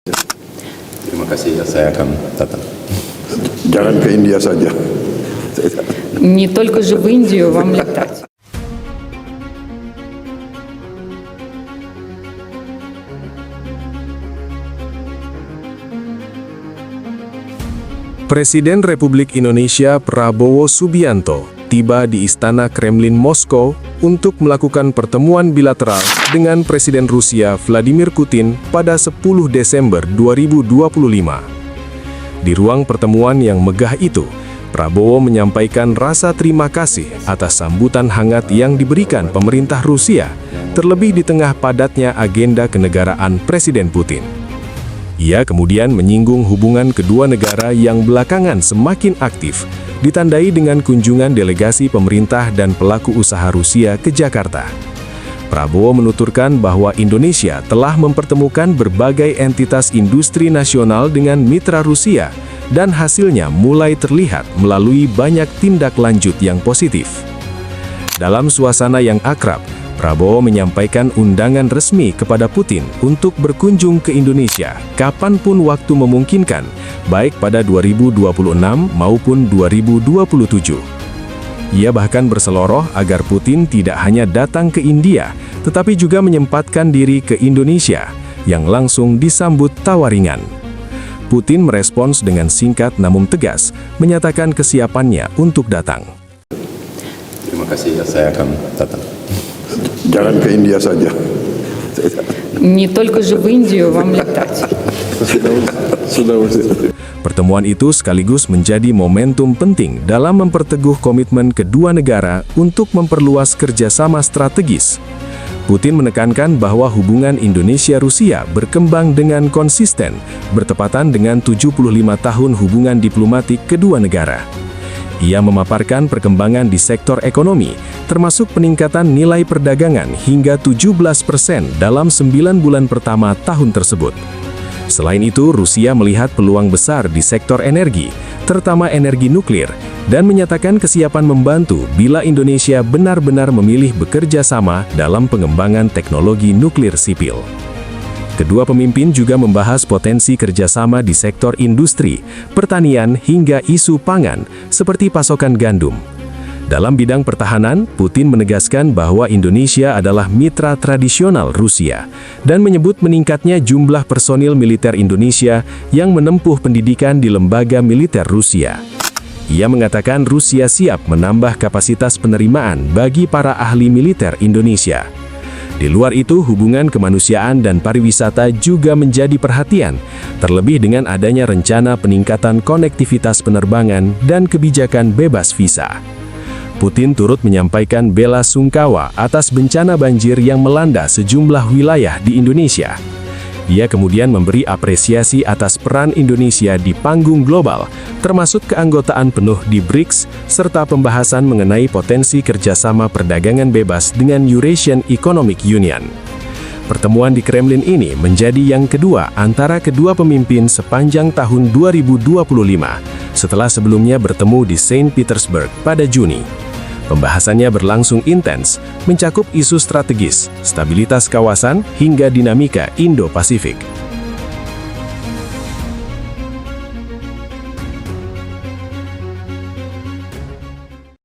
Terima kasih, saya akan datang. Jangan ke India saja. Не только же в Индию вам летать. Presiden Republik Indonesia Prabowo Subianto tiba di Istana Kremlin Moskow untuk melakukan pertemuan bilateral dengan Presiden Rusia Vladimir Putin pada 10 Desember 2025. Di ruang pertemuan yang megah itu, Prabowo menyampaikan rasa terima kasih atas sambutan hangat yang diberikan pemerintah Rusia, terlebih di tengah padatnya agenda kenegaraan Presiden Putin. Ia kemudian menyinggung hubungan kedua negara yang belakangan semakin aktif, ditandai dengan kunjungan delegasi pemerintah dan pelaku usaha Rusia ke Jakarta. Prabowo menuturkan bahwa Indonesia telah mempertemukan berbagai entitas industri nasional dengan mitra Rusia, dan hasilnya mulai terlihat melalui banyak tindak lanjut yang positif. Dalam suasana yang akrab, Prabowo menyampaikan undangan resmi kepada Putin untuk berkunjung ke Indonesia kapanpun waktu memungkinkan, baik pada 2026 maupun 2027. Ia bahkan berseloroh agar Putin tidak hanya datang ke India, tetapi juga menyempatkan diri ke Indonesia, yang langsung disambut tawa ringan. Putin merespons dengan singkat namun tegas, menyatakan kesiapannya untuk datang. Terima kasih, saya akan datang. Jangan ke India saja. Не только же в Индию вам летать. Pertemuan itu sekaligus menjadi momentum penting dalam memperteguh komitmen kedua negara untuk memperluas kerjasama strategis. Putin menekankan bahwa hubungan Indonesia-Rusia berkembang dengan konsisten, bertepatan dengan 75 tahun hubungan diplomatik kedua negara. Ia memaparkan perkembangan di sektor ekonomi, termasuk peningkatan nilai perdagangan hingga 17% dalam 9 bulan pertama tahun tersebut. Selain itu, Rusia melihat peluang besar di sektor energi, terutama energi nuklir, dan menyatakan kesiapan membantu bila Indonesia benar-benar memilih bekerja sama dalam pengembangan teknologi nuklir sipil. Kedua pemimpin juga membahas potensi kerjasama di sektor industri, pertanian, hingga isu pangan, seperti pasokan gandum. Dalam bidang pertahanan, Putin menegaskan bahwa Indonesia adalah mitra tradisional Rusia, dan menyebut meningkatnya jumlah personil militer Indonesia yang menempuh pendidikan di lembaga militer Rusia. Ia mengatakan Rusia siap menambah kapasitas penerimaan bagi para ahli militer Indonesia. Di luar itu, hubungan kemanusiaan dan pariwisata juga menjadi perhatian, terlebih dengan adanya rencana peningkatan konektivitas penerbangan dan kebijakan bebas visa. Putin turut menyampaikan bela sungkawa atas bencana banjir yang melanda sejumlah wilayah di Indonesia. Ia kemudian memberi apresiasi atas peran Indonesia di panggung global, termasuk keanggotaan penuh di BRICS, serta pembahasan mengenai potensi kerjasama perdagangan bebas dengan Eurasian Economic Union. Pertemuan di Kremlin ini menjadi yang kedua antara kedua pemimpin sepanjang tahun 2025, setelah sebelumnya bertemu di Saint Petersburg pada Juni. Pembahasannya berlangsung intens, mencakup isu strategis, stabilitas kawasan, hingga dinamika Indo-Pasifik.